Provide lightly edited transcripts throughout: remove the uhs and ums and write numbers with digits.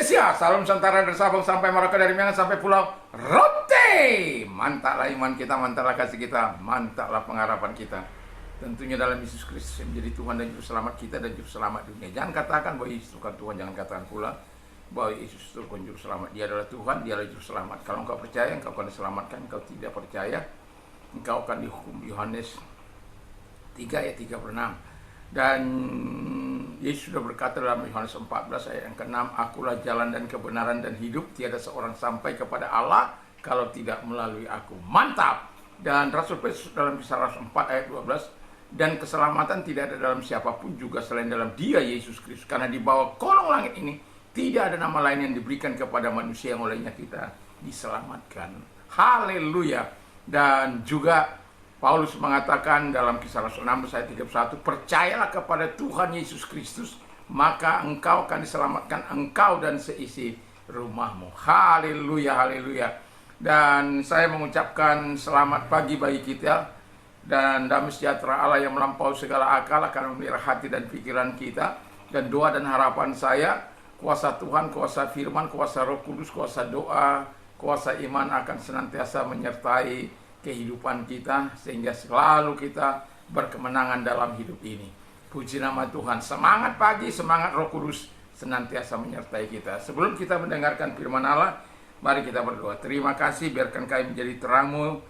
Indonesia, Salam Nusantara dari Sabang sampai Merauke, dari Miangas sampai Pulau Rote. Mantaplah iman kita, mantaplah kasih kita, mantaplah pengharapan kita. Tentunya dalam Yesus Kristus yang menjadi Tuhan dan Juru Selamat kita dan Juru Selamat dunia. Jangan katakan bahwa Yesus bukan Tuhan, jangan katakan pula bahwa Yesus itu bukan Juru Selamat. Dia adalah Tuhan, dia adalah Juru Selamat. Kalau engkau percaya, engkau akan diselamatkan. Engkau tidak percaya, engkau akan dihukum. Yohanes 3 ayat 36. Dan Yesus sudah berkata dalam Yohanes 14 ayat yang ke-6, akulah jalan dan kebenaran dan hidup, tiada seorang sampai kepada Allah kalau tidak melalui aku. Mantap. Dan Rasul Petrus dalam Kisah Rasul 4 ayat 12, dan keselamatan tidak ada dalam siapapun juga selain dalam Dia Yesus Kristus, karena di bawah kolong langit ini tidak ada nama lain yang diberikan kepada manusia yang olehnya kita diselamatkan. Haleluya. Dan juga Paulus mengatakan dalam Kisah Rasul 6 ayat 31, percayalah kepada Tuhan Yesus Kristus, maka engkau akan diselamatkan, engkau dan seisi rumahmu. Haleluya, haleluya. Dan saya mengucapkan selamat pagi bagi kita, dan damai sejahtera Allah yang melampaui segala akal akan memelihara hati dan pikiran kita. Dan doa dan harapan saya, kuasa Tuhan, kuasa firman, kuasa Roh Kudus, kuasa doa, kuasa iman akan senantiasa menyertai kehidupan kita, sehingga selalu kita berkemenangan dalam hidup ini. Puji nama Tuhan. Semangat pagi, semangat Roh Kudus senantiasa menyertai kita. Sebelum kita mendengarkan firman Allah, mari kita berdoa. Terima kasih, biarkan kami menjadi terang-Mu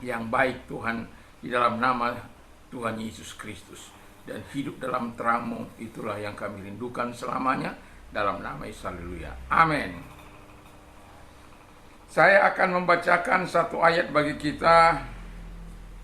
yang baik Tuhan, di dalam nama Tuhan Yesus Kristus. Dan hidup dalam terang-Mu, itulah yang kami rindukan selamanya, dalam nama Yesus. Haleluya. Amin. Saya akan membacakan satu ayat bagi kita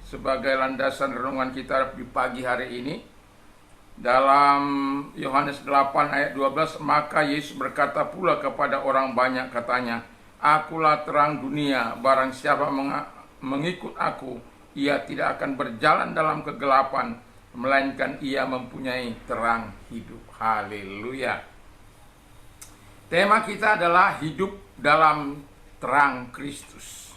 sebagai landasan renungan kita di pagi hari ini. Dalam Yohanes 8 ayat 12, maka Yesus berkata pula kepada orang banyak, katanya, akulah terang dunia, barang siapa mengikut aku, ia tidak akan berjalan dalam kegelapan, melainkan ia mempunyai terang hidup. Haleluya. Tema kita adalah hidup dalam terang Kristus.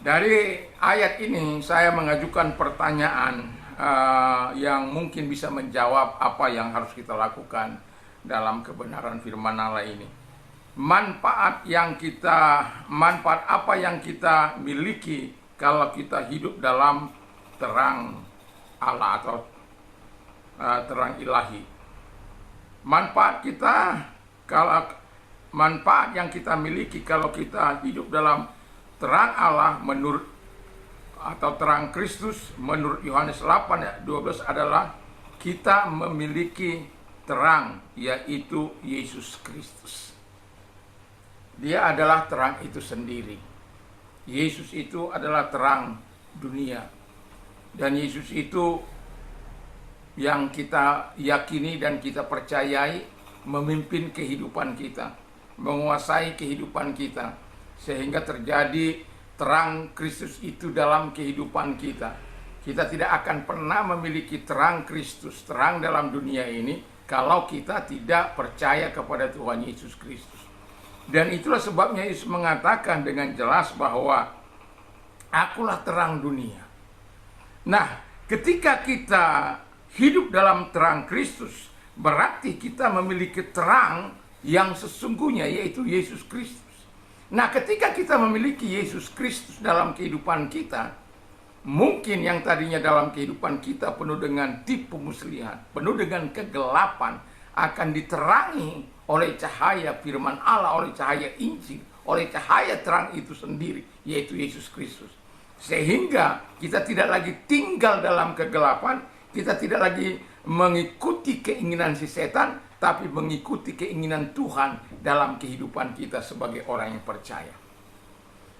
Dari ayat ini saya mengajukan pertanyaan yang mungkin bisa menjawab apa yang harus kita lakukan dalam kebenaran firman Allah ini. Manfaat apa yang kita miliki kalau kita hidup dalam terang Allah atau terang ilahi. Manfaat yang kita miliki kalau kita hidup dalam terang Allah atau terang Kristus menurut Yohanes 8 ayat 12 adalah kita memiliki terang, yaitu Yesus Kristus. Dia adalah terang itu sendiri. Yesus itu adalah terang dunia. Dan Yesus itu yang kita yakini dan kita percayai memimpin kehidupan kita, menguasai kehidupan kita, sehingga terjadi terang Kristus itu dalam kehidupan kita. Kita tidak akan pernah memiliki terang Kristus, terang dalam dunia ini, kalau kita tidak percaya kepada Tuhan Yesus Kristus. Dan itulah sebabnya Yesus mengatakan dengan jelas bahwa akulah terang dunia. Nah, ketika kita hidup dalam terang Kristus, berarti kita memiliki terang yang sesungguhnya, yaitu Yesus Kristus. Nah, ketika kita memiliki Yesus Kristus dalam kehidupan kita, mungkin yang tadinya dalam kehidupan kita penuh dengan tipu muslihat, penuh dengan kegelapan, akan diterangi oleh cahaya firman Allah, oleh cahaya Injil, oleh cahaya terang itu sendiri, yaitu Yesus Kristus. Sehingga kita tidak lagi tinggal dalam kegelapan, kita tidak lagi mengikuti keinginan si setan, tapi mengikuti keinginan Tuhan dalam kehidupan kita sebagai orang yang percaya.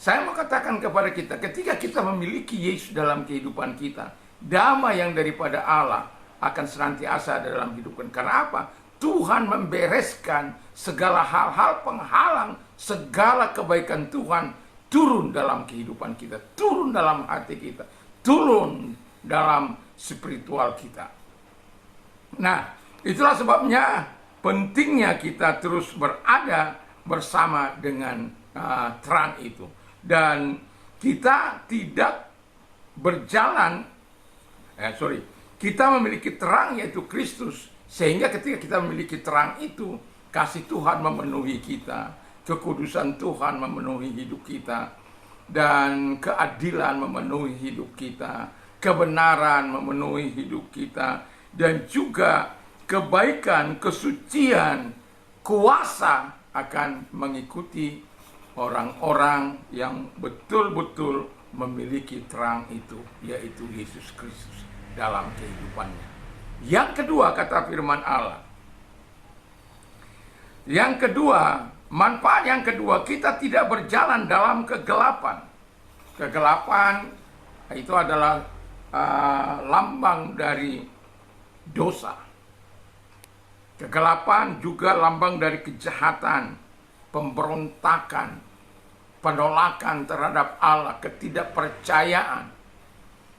Saya mau katakan kepada kita, ketika kita memiliki Yesus dalam kehidupan kita, damai yang daripada Allah akan senantiasa dalam kehidupan. Karena apa? Tuhan membereskan segala hal-hal penghalang, segala kebaikan Tuhan turun dalam kehidupan kita, turun dalam hati kita, turun dalam spiritual kita. Nah, itulah sebabnya pentingnya kita terus berada bersama dengan terang itu. Dan kita tidak berjalan, kita memiliki terang yaitu Kristus Sehingga ketika kita memiliki terang itu, kasih Tuhan memenuhi kita, kekudusan Tuhan memenuhi hidup kita, dan keadilan memenuhi hidup kita, kebenaran memenuhi hidup kita, dan juga kebaikan, kesucian, kuasa akan mengikuti orang-orang yang betul-betul memiliki terang itu, yaitu Yesus Kristus dalam kehidupannya. Yang kedua, kata firman Allah. Yang kedua, manfaat yang kedua, kita tidak berjalan dalam kegelapan. Kegelapan itu adalah lambang dari dosa. Kegelapan juga lambang dari kejahatan, pemberontakan, penolakan terhadap Allah, ketidakpercayaan.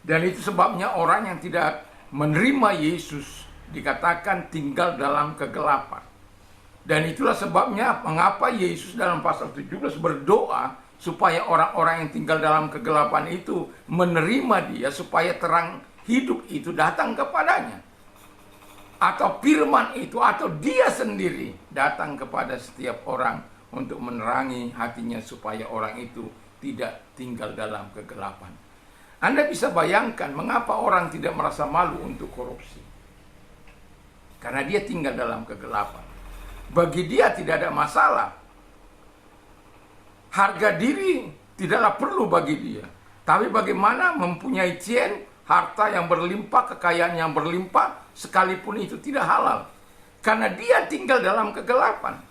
Dan itu sebabnya orang yang tidak menerima Yesus dikatakan tinggal dalam kegelapan. Dan itulah sebabnya mengapa Yesus dalam pasal 17 berdoa supaya orang-orang yang tinggal dalam kegelapan itu menerima Dia, supaya terang hidup itu datang kepadanya. Atau firman itu, atau Dia sendiri datang kepada setiap orang untuk menerangi hatinya supaya orang itu tidak tinggal dalam kegelapan. Anda bisa bayangkan mengapa orang tidak merasa malu untuk korupsi. Karena dia tinggal dalam kegelapan. Bagi dia tidak ada masalah. Harga diri tidaklah perlu bagi dia. Tapi bagaimana mempunyai cien, harta yang berlimpah, kekayaan yang berlimpah, sekalipun itu tidak halal. Karena dia tinggal dalam kegelapan.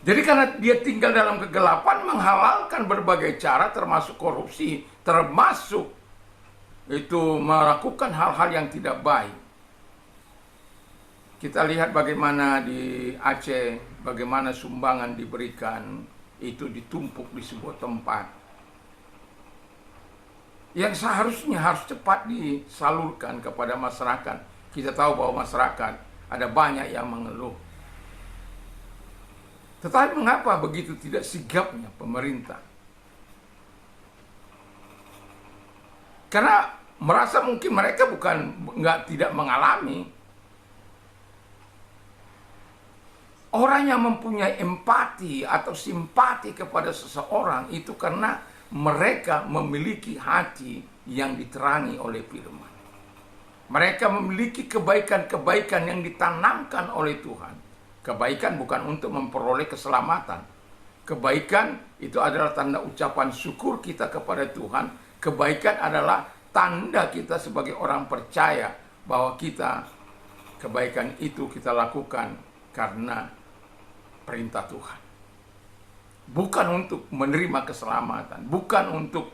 Jadi karena dia tinggal dalam kegelapan, menghalalkan berbagai cara, termasuk korupsi, termasuk itu melakukan hal-hal yang tidak baik. Kita lihat bagaimana di Aceh, bagaimana sumbangan diberikan, itu ditumpuk di sebuah tempat. Yang seharusnya harus cepat disalurkan kepada masyarakat. Kita tahu bahwa masyarakat ada banyak yang mengeluh. Tetapi mengapa begitu tidak sigapnya pemerintah? Karena merasa mungkin mereka tidak mengalami. Orang yang mempunyai empati atau simpati kepada seseorang itu karena mereka memiliki hati yang diterangi oleh firman. Mereka memiliki kebaikan-kebaikan yang ditanamkan oleh Tuhan. Kebaikan bukan untuk memperoleh keselamatan. Kebaikan itu adalah tanda ucapan syukur kita kepada Tuhan. Kebaikan adalah tanda kita sebagai orang percaya bahwa kebaikan itu kita lakukan karena perintah Tuhan. Bukan untuk menerima keselamatan, bukan untuk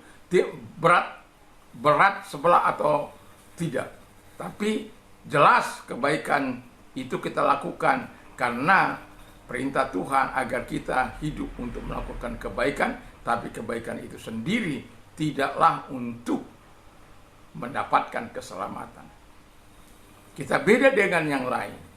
berat sebelah atau tidak. Tapi jelas kebaikan itu kita lakukan karena perintah Tuhan agar kita hidup untuk melakukan kebaikan. Tapi kebaikan itu sendiri tidaklah untuk mendapatkan keselamatan. Kita beda dengan yang lain.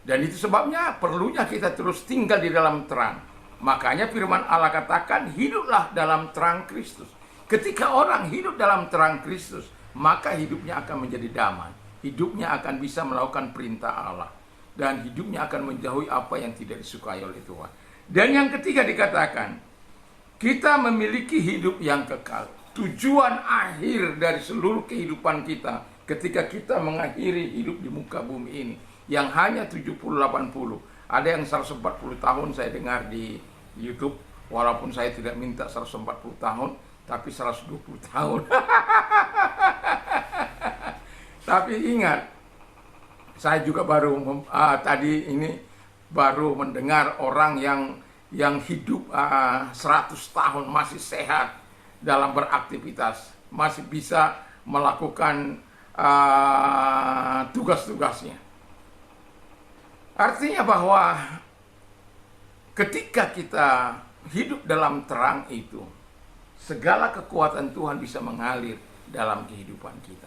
Dan itu sebabnya perlunya kita terus tinggal di dalam terang. Makanya firman Allah katakan, hiduplah dalam terang Kristus. Ketika orang hidup dalam terang Kristus, maka hidupnya akan menjadi damai. Hidupnya akan bisa melakukan perintah Allah. Dan hidupnya akan menjauhi apa yang tidak disukai oleh Tuhan. Dan yang ketiga dikatakan, kita memiliki hidup yang kekal. Tujuan akhir dari seluruh kehidupan kita ketika kita mengakhiri hidup di muka bumi ini, yang hanya 70-80. Ada yang 140 tahun saya dengar di YouTube, walaupun saya tidak minta 140 tahun, tapi 120 tahun. Tapi ingat, saya juga tadi ini baru mendengar orang yang hidup 100 tahun masih sehat dalam beraktivitas, masih bisa melakukan tugas-tugasnya. Artinya bahwa ketika kita hidup dalam terang itu, segala kekuatan Tuhan bisa mengalir dalam kehidupan kita.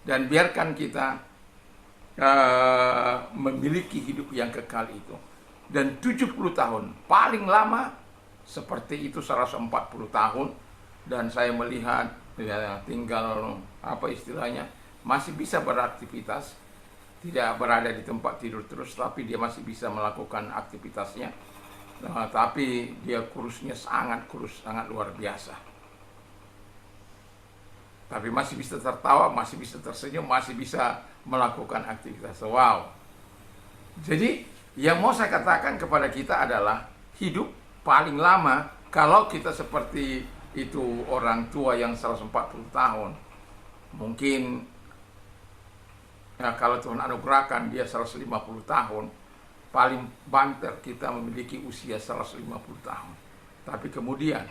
Dan biarkan kita memiliki hidup yang kekal itu. Dan 70 tahun, paling lama seperti itu 140 tahun. Dan saya melihat tinggal masih bisa beraktivitas. tidak berada di tempat tidur terus, tapi dia masih bisa melakukan aktivitasnya. Tapi dia kurusnya sangat kurus, sangat luar biasa. Tapi masih bisa tertawa, masih bisa tersenyum, masih bisa melakukan aktivitas. Wow. Jadi yang mau saya katakan kepada kita adalah hidup paling lama kalau kita seperti itu orang tua yang 140 tahun. Mungkin ya, kalau Tuhan anugerahkan dia 150 tahun, paling banter kita memiliki usia 150 tahun. Tapi kemudian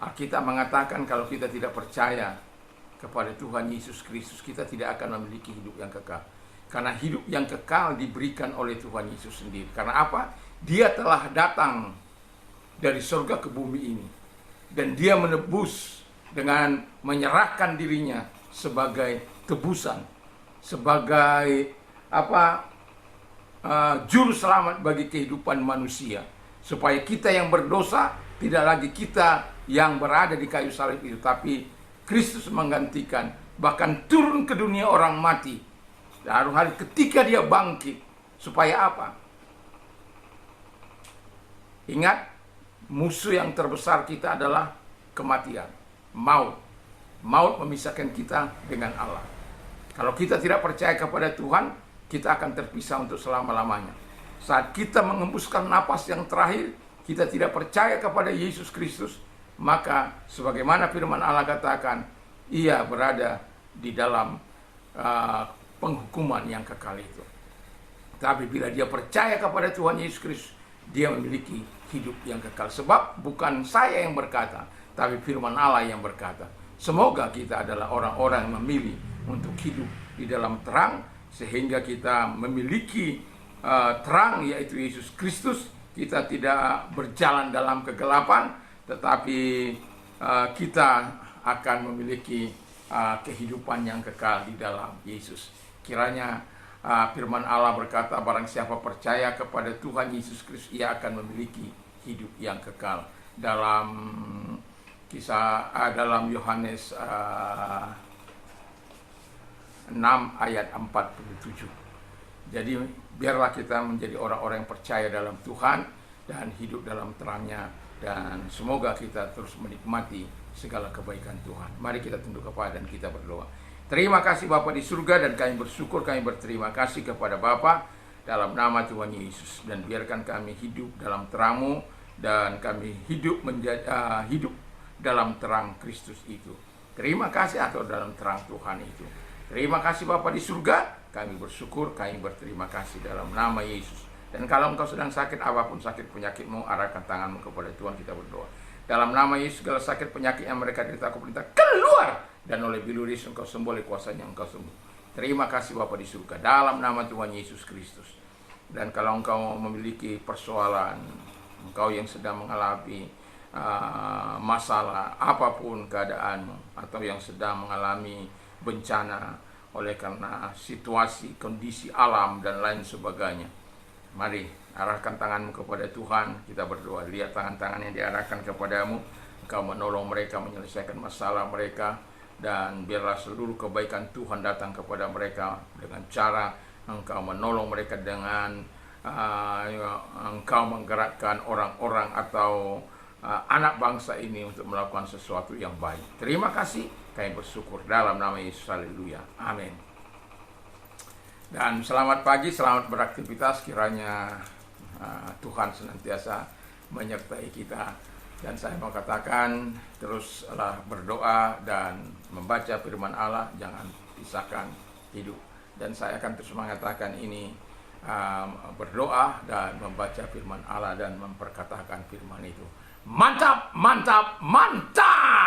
Alkitab mengatakan kalau kita tidak percaya kepada Tuhan Yesus Kristus, kita tidak akan memiliki hidup yang kekal. Karena hidup yang kekal diberikan oleh Tuhan Yesus sendiri. Karena apa? Dia telah datang dari surga ke bumi ini. Dan dia menebus dengan menyerahkan dirinya sebagai tebusan, sebagai juru selamat bagi kehidupan manusia, supaya kita yang berdosa tidak lagi kita yang berada di kayu salib itu, tapi Kristus menggantikan, bahkan turun ke dunia orang mati. Dan hari ketika dia bangkit, supaya apa? Ingat, musuh yang terbesar kita adalah kematian, maut. Maut memisahkan kita dengan Allah. Kalau kita tidak percaya kepada Tuhan, kita akan terpisah untuk selama-lamanya. Saat kita mengembuskan napas yang terakhir, kita tidak percaya kepada Yesus Kristus, maka sebagaimana firman Allah katakan, ia berada di dalam penghukuman yang kekal itu. Tapi bila dia percaya kepada Tuhan Yesus Kristus, dia memiliki hidup yang kekal. Sebab bukan saya yang berkata, tapi firman Allah yang berkata. Semoga kita adalah orang-orang yang memilih untuk hidup di dalam terang, sehingga kita memiliki terang, yaitu Yesus Kristus. Kita tidak berjalan dalam kegelapan, tetapi kita akan memiliki kehidupan yang kekal di dalam Yesus. Kiranya firman Allah berkata, barang siapa percaya kepada Tuhan Yesus Kristus, ia akan memiliki hidup yang kekal. Dalam kisah dalam Yohanes 6 ayat 47. Jadi biarlah kita menjadi orang-orang yang percaya dalam Tuhan dan hidup dalam terangnya, dan semoga kita terus menikmati segala kebaikan Tuhan. Mari kita tunduk kepala dan kita berdoa. Terima kasih Bapa di surga, dan kami bersyukur, kami berterima kasih kepada Bapa dalam nama Tuhan Yesus. Dan biarkan kami hidup dalam terang-Mu, dan kami hidup hidup dalam terang Kristus itu. Terima kasih atas dalam terang Tuhan itu. Terima kasih Bapa di surga, kami bersyukur, kami berterima kasih dalam nama Yesus. Dan kalau engkau sedang sakit, apapun sakit penyakitmu, arahkan tanganmu kepada Tuhan, kita berdoa. Dalam nama Yesus, segala sakit penyakit yang mereka derita, aku perintah keluar. Dan oleh bilu Yesus engkau sembuh, oleh kuasanya engkau sembuh. Terima kasih Bapa di surga, dalam nama Tuhan Yesus Kristus. Dan kalau engkau memiliki persoalan, engkau yang sedang mengalami masalah apapun keadaanmu, atau yang sedang mengalami bencana oleh karena situasi, kondisi alam dan lain sebagainya, mari arahkan tanganmu kepada Tuhan, kita berdoa. Lihat tangan-tangan yang diarahkan kepadamu, engkau menolong mereka menyelesaikan masalah mereka, dan biarlah seluruh kebaikan Tuhan datang kepada mereka dengan cara engkau menolong mereka, dengan engkau menggerakkan orang-orang atau anak bangsa ini untuk melakukan sesuatu yang baik. Terima kasih, kami bersyukur dalam nama Yesus. Haleluya, amin. Dan selamat pagi, selamat beraktivitas. Kiranya Tuhan senantiasa menyertai kita. Dan saya mau katakan, teruslah berdoa dan membaca firman Allah, jangan pisahkan hidup. Dan saya akan terus mengatakan ini, berdoa dan membaca firman Allah dan memperkatakan firman itu. Mantap, mantap, mantap!